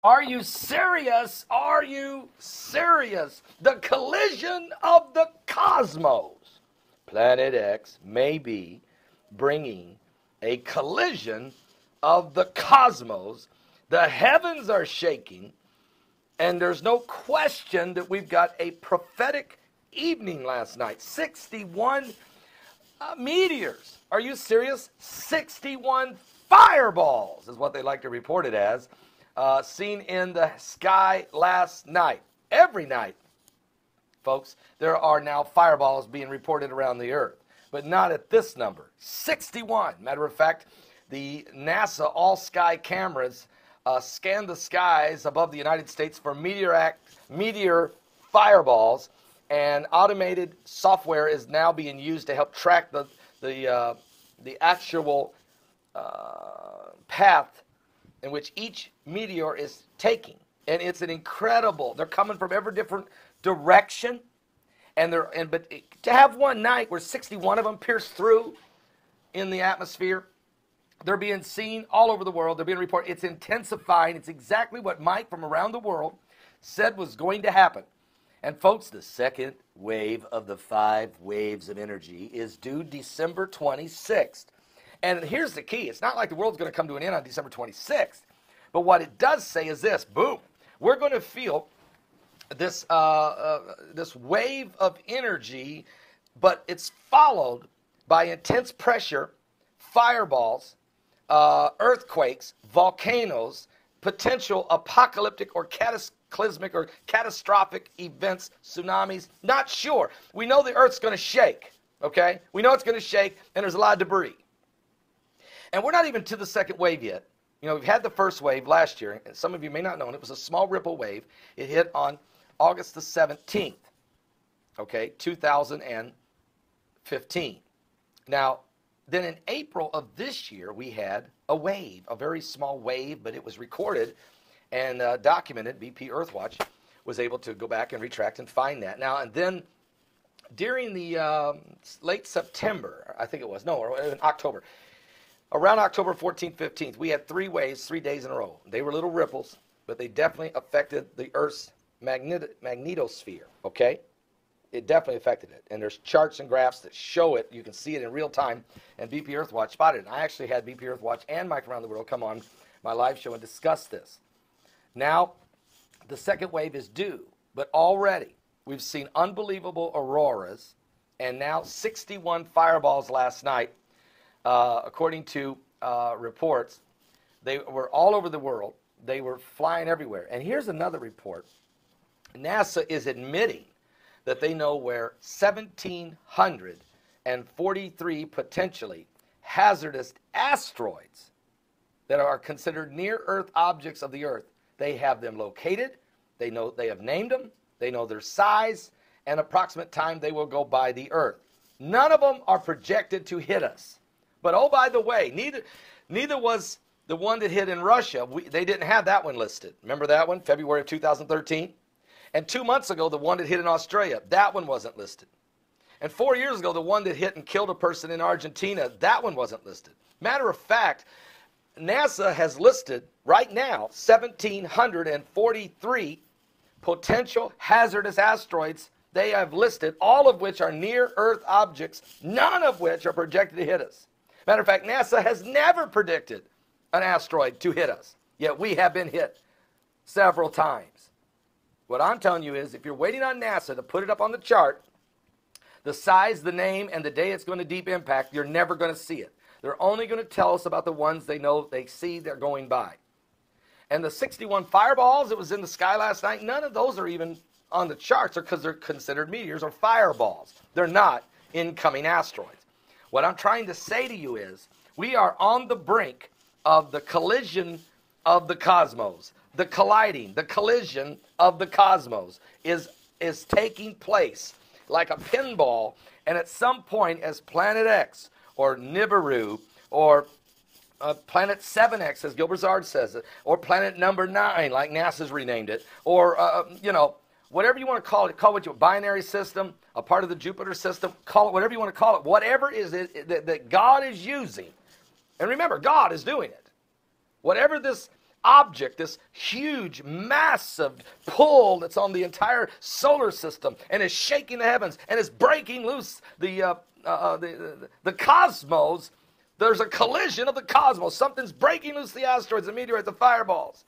Are you serious? Are you serious? The collision of the cosmos. Planet X may be bringing a collision of the cosmos. The heavens are shaking, and there's no question that we've got a prophetic evening last night. 61 meteors. Are you serious? 61 fireballs is what they like to report it as. Seen in the sky last night. Every night, folks, there are now fireballs being reported around the earth, but not at this number. 61. Matter of fact, the NASA all-sky cameras scan the skies above the United States for meteor fireballs, and automated software is now being used to help track the actual path in which each meteor is taking. And it's an incredible, they're coming from every different direction. But to have one night where 61 of them pierce through in the atmosphere, they're being seen all over the world. They're being reported. It's intensifying. It's exactly what Mike from around the world said was going to happen. And folks, the second wave of the 5 waves of energy is due December 26th. And here's the key. It's not like the world's going to come to an end on December 26th. But what it does say is this. Boom. We're going to feel this, this wave of energy, but it's followed by intense pressure, fireballs, earthquakes, volcanoes, potential apocalyptic or cataclysmic or catastrophic events, tsunamis. Not sure. We know the earth's going to shake, okay? We know it's going to shake, and there's a lot of debris. And we're not even to the second wave yet. You know, we've had the first wave last year, and some of you may not know, it was a small ripple wave. It hit on August the 17th, okay, 2015. Now, then in April of this year, we had a wave, a very small wave, but it was recorded and documented. BP Earthwatch was able to go back and retract and find that. Now, and then during the late September, I think it was, no, or in October, around October 14th, 15th, we had 3 waves, 3 days in a row. They were little ripples, but they definitely affected the Earth's magnetosphere, okay? It definitely affected it. And there's charts and graphs that show it. You can see it in real time, and BP Earthwatch spotted it. And I actually had BP Earthwatch and Mike Around the World come on my live show and discuss this. Now, the second wave is due, but already we've seen unbelievable auroras, and now 61 fireballs last night. According to reports, they were all over the world. They were flying everywhere. And here's another report. NASA is admitting that they know where 1,743 potentially hazardous asteroids that are considered near-Earth objects of the Earth, they have them located. They know they have named them. They know their size and approximate time they will go by the Earth. None of them are projected to hit us. But oh, by the way, neither was the one that hit in Russia. They didn't have that one listed. Remember that one, February of 2013? And 2 months ago, the one that hit in Australia, that one wasn't listed. And 4 years ago, the one that hit and killed a person in Argentina, that one wasn't listed. Matter of fact, NASA has listed right now 1,743 potential hazardous asteroids. They have listed, all of which are near-Earth objects, none of which are projected to hit us. Matter of fact, NASA has never predicted an asteroid to hit us, yet we have been hit several times. What I'm telling you is, if you're waiting on NASA to put it up on the chart, the size, the name, and the day it's going to deep impact, you're never going to see it. They're only going to tell us about the ones they know, they see, they're going by. And the 61 fireballs that was in the sky last night, none of those are even on the charts, because they're considered meteors or fireballs. They're not incoming asteroids. What I'm trying to say to you is, we are on the brink of the collision of the cosmos. The colliding, the collision of the cosmos is taking place like a pinball, and at some point, as Planet X or Nibiru or Planet 7X, as Gil Brazard says it, or Planet number 9, like NASA's renamed it, or, you know, whatever you want to call it what you binary system, a part of the Jupiter system, call it whatever you want to call it, whatever is it that God is using. And remember, God is doing it. Whatever this object, this huge, massive pull that's on the entire solar system and is shaking the heavens and is breaking loose the cosmos. There's a collision of the cosmos. Something's breaking loose the asteroids, the meteorites, the fireballs.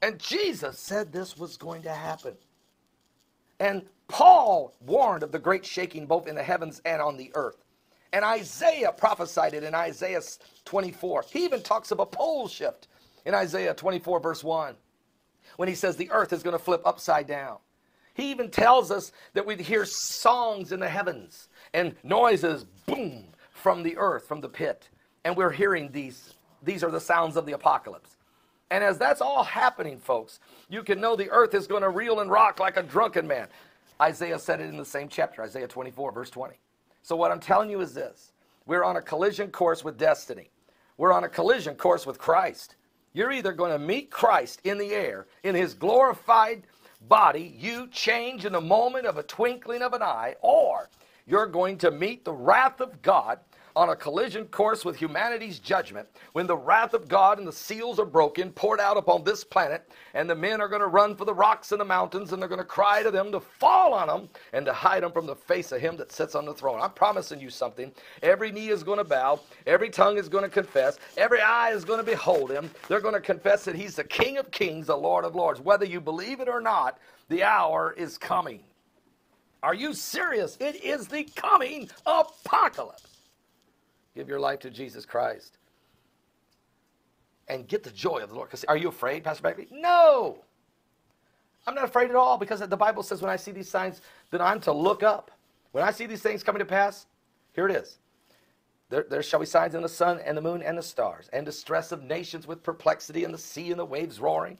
And Jesus said this was going to happen. And Paul warned of the great shaking both in the heavens and on the earth. And Isaiah prophesied it in Isaiah 24. He even talks of a pole shift in Isaiah 24, verse 1, when he says the earth is going to flip upside down. He even tells us that we'd hear songs in the heavens and noises, boom, from the earth, from the pit. And we're hearing these. These are the sounds of the apocalypse. And as that's all happening, folks, you can know the earth is going to reel and rock like a drunken man. Isaiah said it in the same chapter, Isaiah 24, verse 20. So what I'm telling you is this. We're on a collision course with destiny. We're on a collision course with Christ. You're either going to meet Christ in the air, in his glorified body, you change in the moment of a twinkling of an eye, or you're going to meet the wrath of God on a collision course with humanity's judgment, when the wrath of God and the seals are broken, poured out upon this planet, and the men are going to run for the rocks and the mountains, and they're going to cry to them to fall on them and to hide them from the face of him that sits on the throne. I'm promising you something. Every knee is going to bow. Every tongue is going to confess. Every eye is going to behold him. They're going to confess that he's the King of kings, the Lord of lords. Whether you believe it or not, the hour is coming. Are you serious? It is the coming apocalypse. Give your life to Jesus Christ and get the joy of the Lord. Are you afraid, Pastor Beckley? No. I'm not afraid at all, because the Bible says when I see these signs, then I'm to look up. When I see these things coming to pass, here it is. There shall be signs in the sun and the moon and the stars, and distress of nations with perplexity, and the sea and the waves roaring.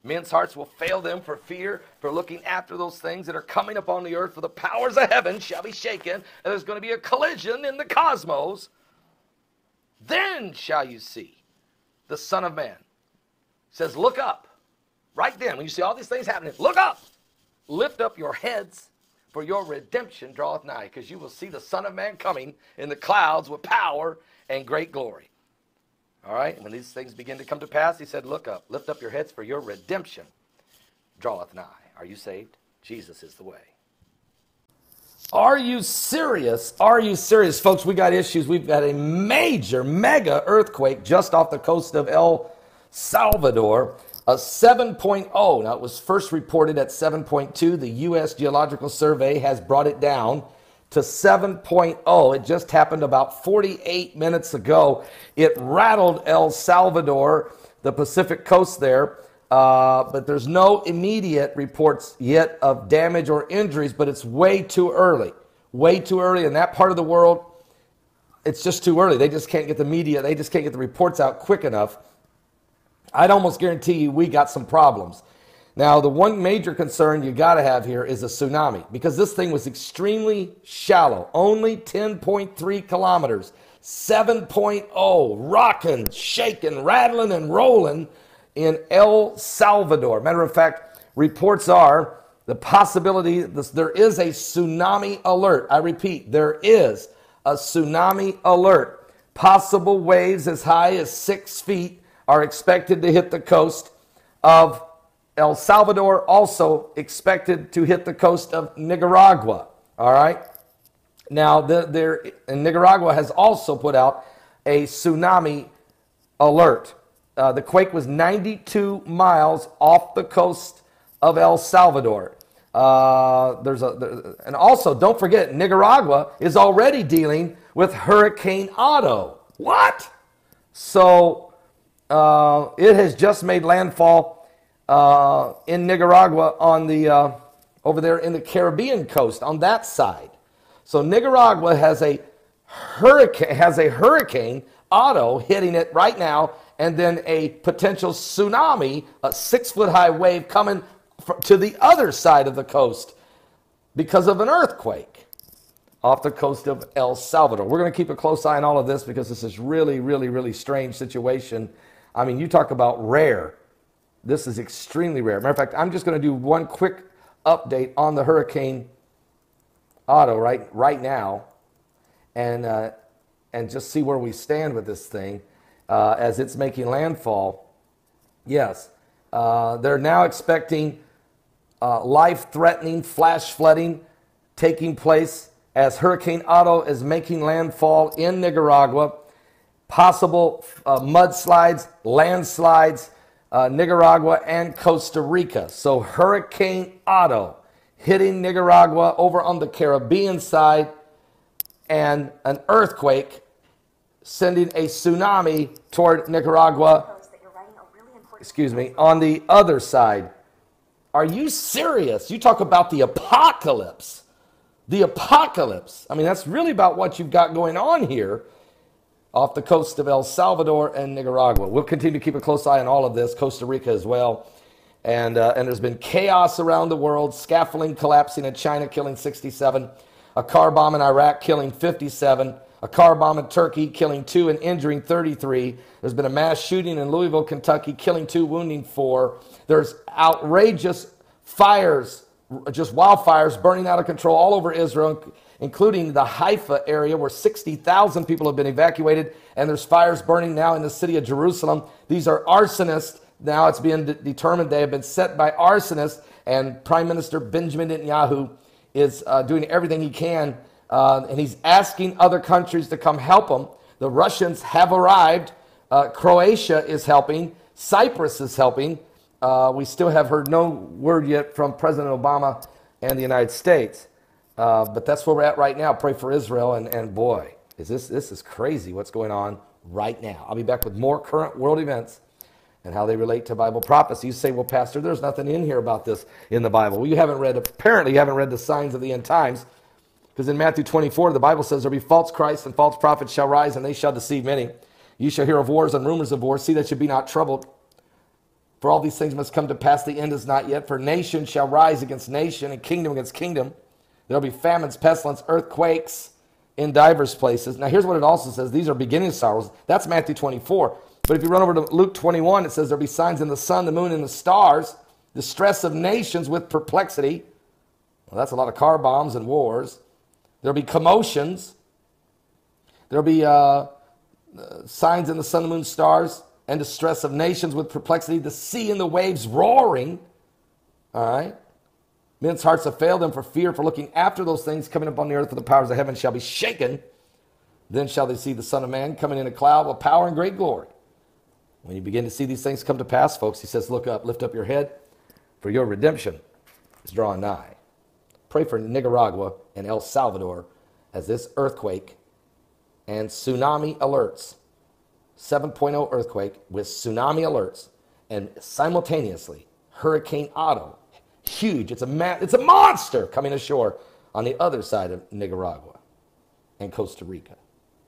Men's hearts will fail them for fear, for looking after those things that are coming upon the earth, for the powers of heaven shall be shaken, and there's going to be a collision in the cosmos. Then shall you see the Son of Man. It says, look up. Right then, when you see all these things happening, look up. Lift up your heads, for your redemption draweth nigh, because you will see the Son of Man coming in the clouds with power and great glory. All right, and when these things begin to come to pass, he said, look up. Lift up your heads, for your redemption draweth nigh. Are you saved? Jesus is the way. Are you serious? Are you serious? Folks, we got issues. We've got a major, mega earthquake just off the coast of El Salvador, a 7.0. Now, it was first reported at 7.2. The U.S. Geological Survey has brought it down to 7.0. It just happened about 48 minutes ago. It rattled El Salvador, the Pacific coast there. But there's no immediate reports yet of damage or injuries, but it's way too early. Way too early in that part of the world. It's just too early. They just can't get the media, they just can't get the reports out quick enough. I'd almost guarantee you we got some problems. Now, the one major concern you got to have here is a tsunami, because this thing was extremely shallow, only 10.3 kilometers, 7.0, rocking, shaking, rattling, and rolling in El Salvador. Matter of fact, reports are the possibility, there is a tsunami alert. I repeat, there is a tsunami alert. Possible waves as high as 6 feet are expected to hit the coast of El Salvador, also expected to hit the coast of Nicaragua. All right? Now, Nicaragua has also put out a tsunami alert. The quake was 92 miles off the coast of El Salvador. And also, don't forget, Nicaragua is already dealing with Hurricane Otto. What? So it has just made landfall in Nicaragua on the over there in the Caribbean coast on that side. So Nicaragua has a hurricane Otto hitting it right now, and then a potential tsunami, a 6-foot-high wave coming to the other side of the coast because of an earthquake off the coast of El Salvador. We're going to keep a close eye on all of this, because this is really, really, really strange situation. I mean, you talk about rare. This is extremely rare. Matter of fact, I'm just going to do one quick update on the Hurricane Otto right now, and just see where we stand with this thing as it's making landfall Yes. They're now expecting life-threatening flash flooding taking place as Hurricane Otto is making landfall in Nicaragua. Possible mudslides, landslides, Nicaragua and Costa Rica. So Hurricane Otto hitting Nicaragua over on the Caribbean side, and an earthquake sending a tsunami toward Nicaragua, on the other side. Are you serious? You talk about the apocalypse. The apocalypse. I mean, that's really about what you've got going on here off the coast of El Salvador and Nicaragua. We'll continue to keep a close eye on all of this, Costa Rica as well. And there's been chaos around the world, scaffolding collapsing in China, killing 67, a car bomb in Iraq, killing 57, a car bomb in Turkey, killing 2 and injuring 33. There's been a mass shooting in Louisville, Kentucky, killing 2, wounding 4. There's outrageous fires, just wildfires burning out of control all over Israel, including the Haifa area where 60,000 people have been evacuated, and there's fires burning now in the city of Jerusalem. These are arsonists. Now it's being determined they have been set by arsonists, and Prime Minister Benjamin Netanyahu is doing everything he can, and he's asking other countries to come help him. The Russians have arrived. Croatia is helping. Cyprus is helping. We still have heard no word yet from President Obama and the United States. But that's where we're at right now. Pray for Israel. And boy, this is crazy what's going on right now. I'll be back with more current world events and how they relate to Bible prophecy. You say, well, Pastor, there's nothing in here about this in the Bible. Well, apparently you haven't read the signs of the end times, because in Matthew 24, the Bible says, there'll be false Christs and false prophets shall rise, and they shall deceive many. You shall hear of wars and rumors of wars. See that you be not troubled. For all these things must come to pass. The end is not yet. For nation shall rise against nation, and kingdom against kingdom. There'll be famines, pestilence, earthquakes in divers places. Now, here's what it also says. These are beginning sorrows. That's Matthew 24. But if you run over to Luke 21, it says there'll be signs in the sun, the moon, and the stars. Distress of nations with perplexity. Well, that's a lot of car bombs and wars. There'll be commotions. There'll be signs in the sun, the moon, stars, and distress of nations with perplexity. The sea and the waves roaring. All right. Men's hearts have failed them for fear, for looking after those things coming upon the earth, for the powers of heaven shall be shaken. Then shall they see the Son of Man coming in a cloud with power and great glory. When you begin to see these things come to pass, folks, he says, look up, lift up your head, for your redemption is drawing nigh. Pray for Nicaragua and El Salvador as this earthquake and tsunami alerts, 7.0 earthquake with tsunami alerts, and simultaneously Hurricane Otto, huge, it's a monster coming ashore on the other side of Nicaragua and Costa Rica.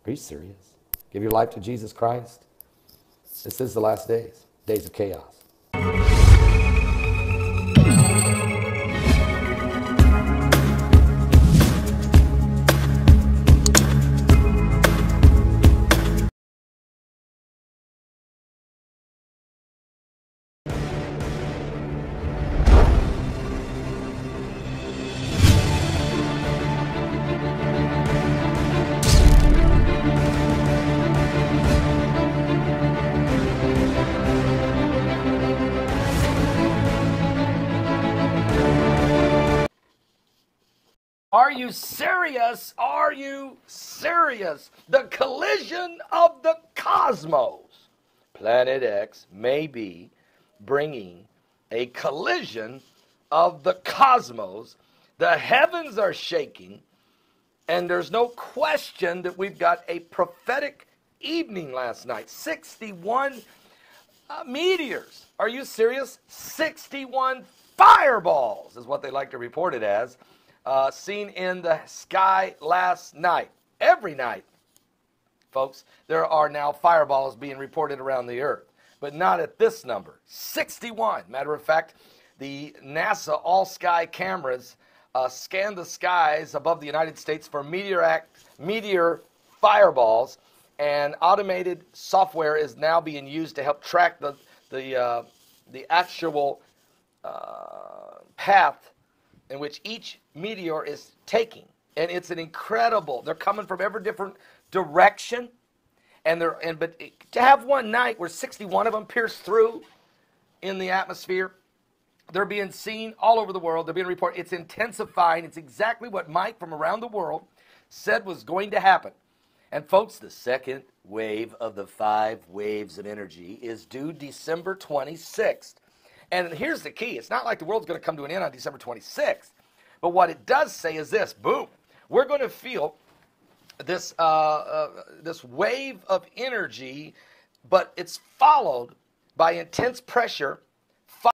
Are you serious? Give your life to Jesus Christ. This is the last days, days of chaos. Are you serious? Are you serious? The collision of the cosmos. Planet X may be bringing a collision of the cosmos. The heavens are shaking, and there's no question that we've got a prophetic evening last night. 61 meteors. Are you serious? 61 fireballs is what they like to report it as. Seen in the sky last night. Every night, folks, there are now fireballs being reported around the earth, but not at this number. 61. Matter of fact, the NASA all-sky cameras scan the skies above the United States for meteor fireballs, and automated software is now being used to help track the actual path in which each meteor is taking. And it's an incredible, they're coming from every different direction, but to have one night where 61 of them pierce through in the atmosphere. They're being seen all over the world. They're being reported. It's intensifying. It's exactly what Mike from around the world said was going to happen. And folks, the second wave of the 5 waves of energy is due December 26th. And here's the key. It's not like the world's going to come to an end on December 26th. But what it does say is this, boom, we're going to feel this, this wave of energy, but it's followed by intense pressure